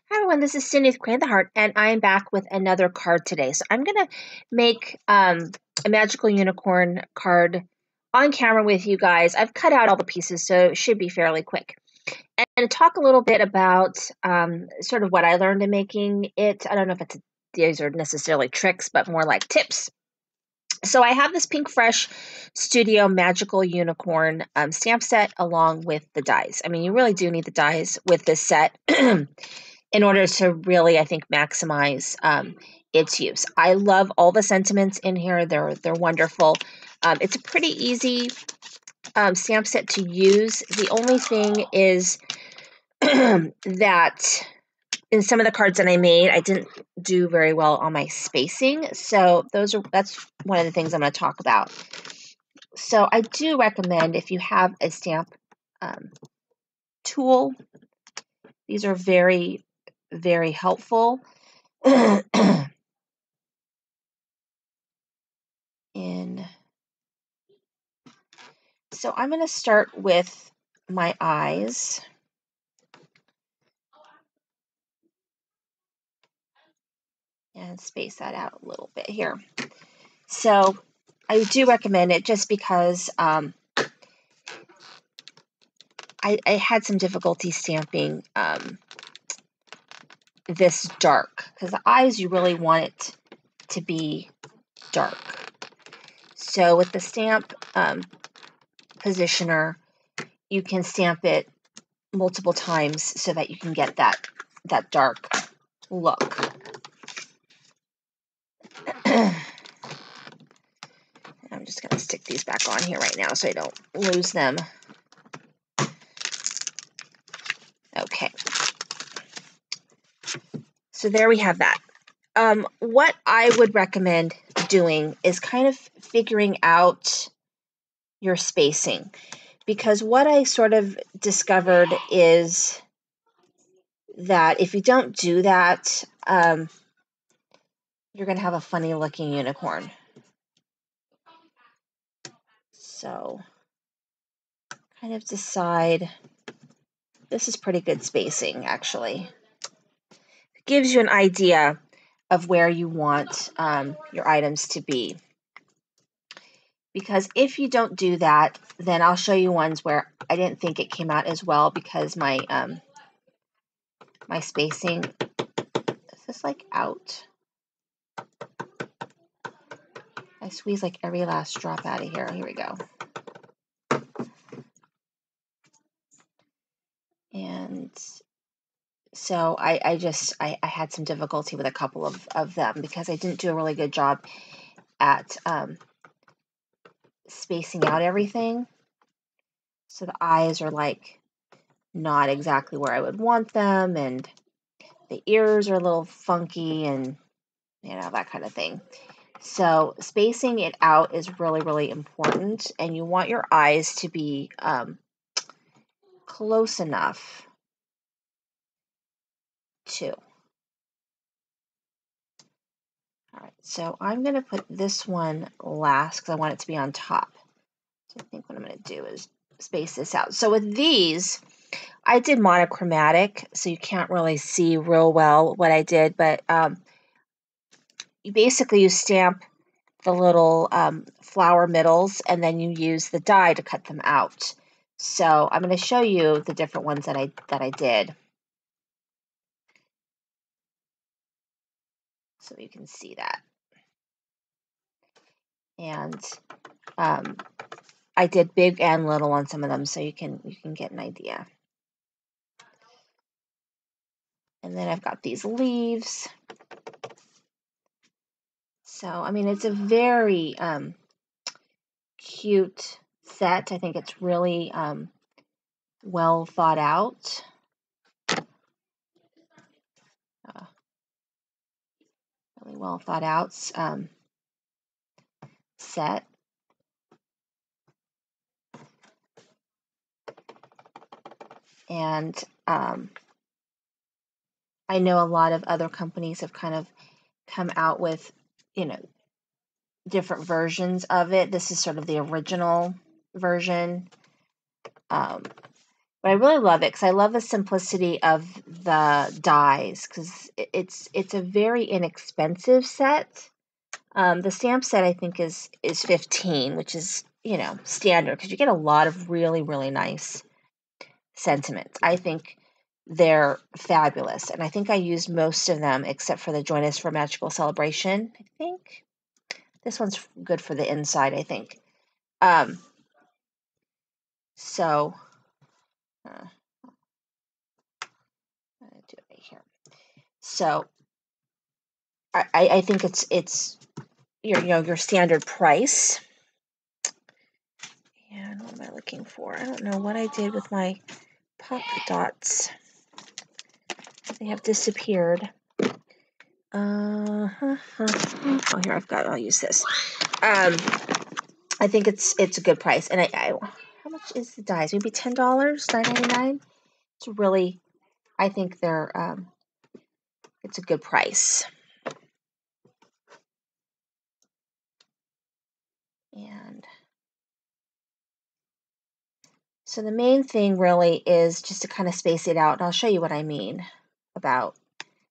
Hi everyone, this is Cindy with Create the Heart, and I am back with another card today. So I'm going to make a magical unicorn card on camera with you guys. I've cut out all the pieces, so it should be fairly quick. And talk a little bit about sort of what I learned in making it. I don't know if these are necessarily tricks, but more like tips. So I have this Pinkfresh Studio Magical Unicorn stamp set along with the dies. I mean, you really do need the dies with this set in order to really, I think, maximize its use. I love all the sentiments in here. They're wonderful. It's a pretty easy stamp set to use. The only thing is that in some of the cards that I made, I didn't do very well on my spacing. So that's one of the things I'm going to talk about. So I do recommend, if you have a stamp tool, these are very, very helpful. So I'm going to start with my eyes. And space that out a little bit here. So I do recommend it just because I had some difficulty stamping this dark, because the eyes, you really want it to be dark. So with the stamp positioner, you can stamp it multiple times so that you can get that dark look. I'm just going to stick these back on here right now so I don't lose them. Okay. So there we have that. What I would recommend doing is kind of figuring out your spacing, because what I sort of discovered is that if you don't do that, you're going to have a funny looking unicorn. So kind of decide, this is pretty good spacing actually. It gives you an idea of where you want your items to be. Because if you don't do that, then I'll show you ones where I didn't think it came out as well because my my spacing, is this like out? I squeeze like every last drop out of here. Here we go. And so I had some difficulty with a couple of them because I didn't do a really good job at spacing out everything. So the eyes are like not exactly where I would want them, and the ears are a little funky, and you know, that kind of thing. So spacing it out is really, really important, and you want your eyes to be close enough too. All right, so I'm going to put this one last because I want it to be on top. So I think what I'm going to do is space this out. So with these, I did monochromatic, so you can't really see real well what I did, but you stamp the little flower middles, and then you use the die to cut them out. So I'm going to show you the different ones that I did, so you can see that. And I did big and little on some of them, so you can get an idea. And then I've got these leaves. So I mean, it's a very cute set. I think it's really well thought out. Really well thought out set. And I know a lot of other companies have kind of come out with, you know, different versions of it. This is sort of the original version. But But I really love it because I love the simplicity of the dies because it's a very inexpensive set. The stamp set I think is 15, which is, you know, standard because you get a lot of really, really nice sentiments. I think they're fabulous, and I think I used most of them except for the Join Us for Magical Celebration. I think this one's good for the inside, I think. So I'm gonna do it right here. So I think it's your standard price. And what am I looking for? I don't know what I did with my pop dots. They have disappeared. Oh, here I'll use this. I think it's a good price. And how much is the dies? Maybe $10, $9.99. It's really, I think they're it's a good price. And so the main thing really is just to kind of space it out. And I'll show you what I mean about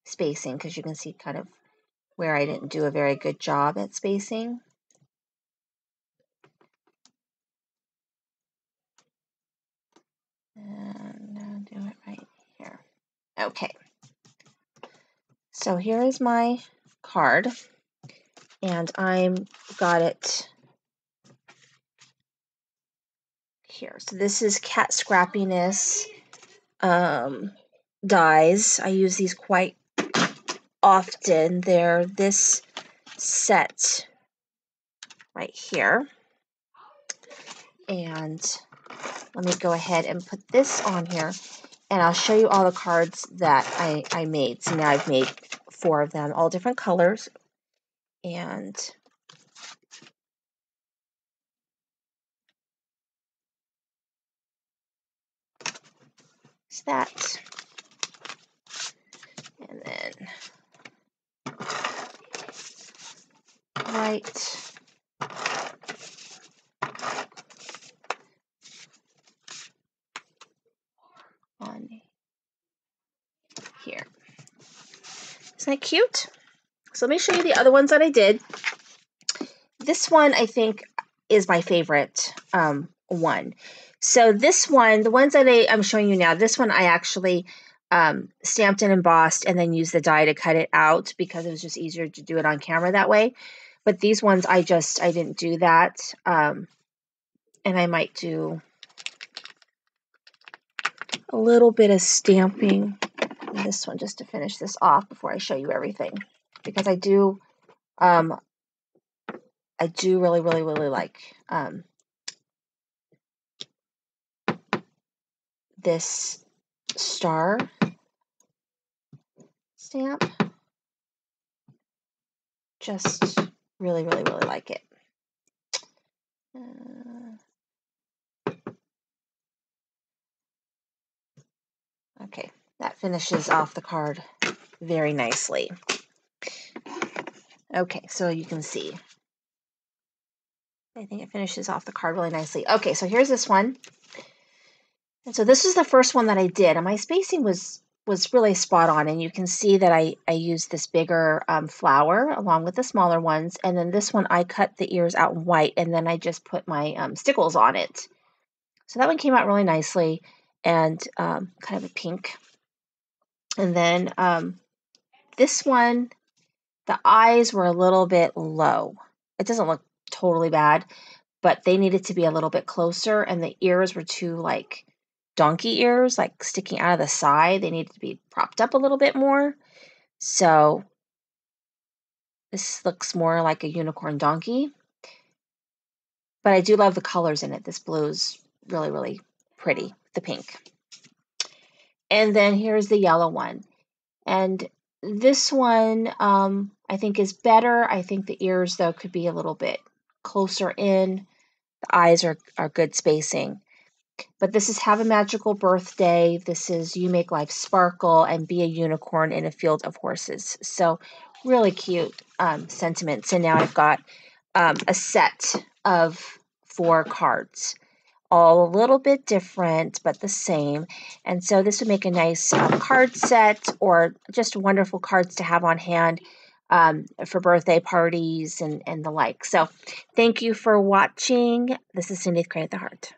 spacing because you can see kind of where I didn't do a very good job at spacing. And I'll do it right here. Okay. So here is my card, and I've got it here. So this is Cat Scrappiness dies. I use these quite often. They're this set right here. And let me go ahead and put this on here, and I'll show you all the cards that I made. So now I've made 4 of them, all different colors. And it's that. And then right on here. Isn't that cute? So let me show you the other ones that I did. This one I think is my favorite one. So this one, the ones that I'm showing you now, this one I actually stamped and embossed and then used the die to cut it out because it was just easier to do it on camera that way. But these ones I didn't do that. And I might do a little bit of stamping on this one just to finish this off before I show you everything. Because I do really, really, really like this star stamp. Just really, really, really like it. Okay, that finishes off the card very nicely. Okay, so you can see. I think it finishes off the card really nicely. Okay, so here's this one. And so this is the first one that I did, and my spacing was really spot on. And you can see that I used this bigger flower along with the smaller ones. And then this one, I cut the ears out in white, and then I just put my stickles on it. So that one came out really nicely and kind of a pink. And then this one, the eyes were a little bit low. It doesn't look totally bad, but they needed to be a little bit closer, and the ears were too like donkey ears, like sticking out of the side. They needed to be propped up a little bit more. So this looks more like a unicorn donkey. But I do love the colors in it. This blue's really, really pretty, the pink. And then here's the yellow one. And this one I think is better. I think the ears, though, could be a little bit closer in. The eyes are good spacing. But this is Have a Magical Birthday. This is You Make Life Sparkle and Be a Unicorn in a Field of Horses. So really cute sentiments. And now I've got a set of 4 cards, all a little bit different, but the same. And so this would make a nice card set, or just wonderful cards to have on hand for birthday parties and the like. So thank you for watching. This is Cindy with Create the Heart.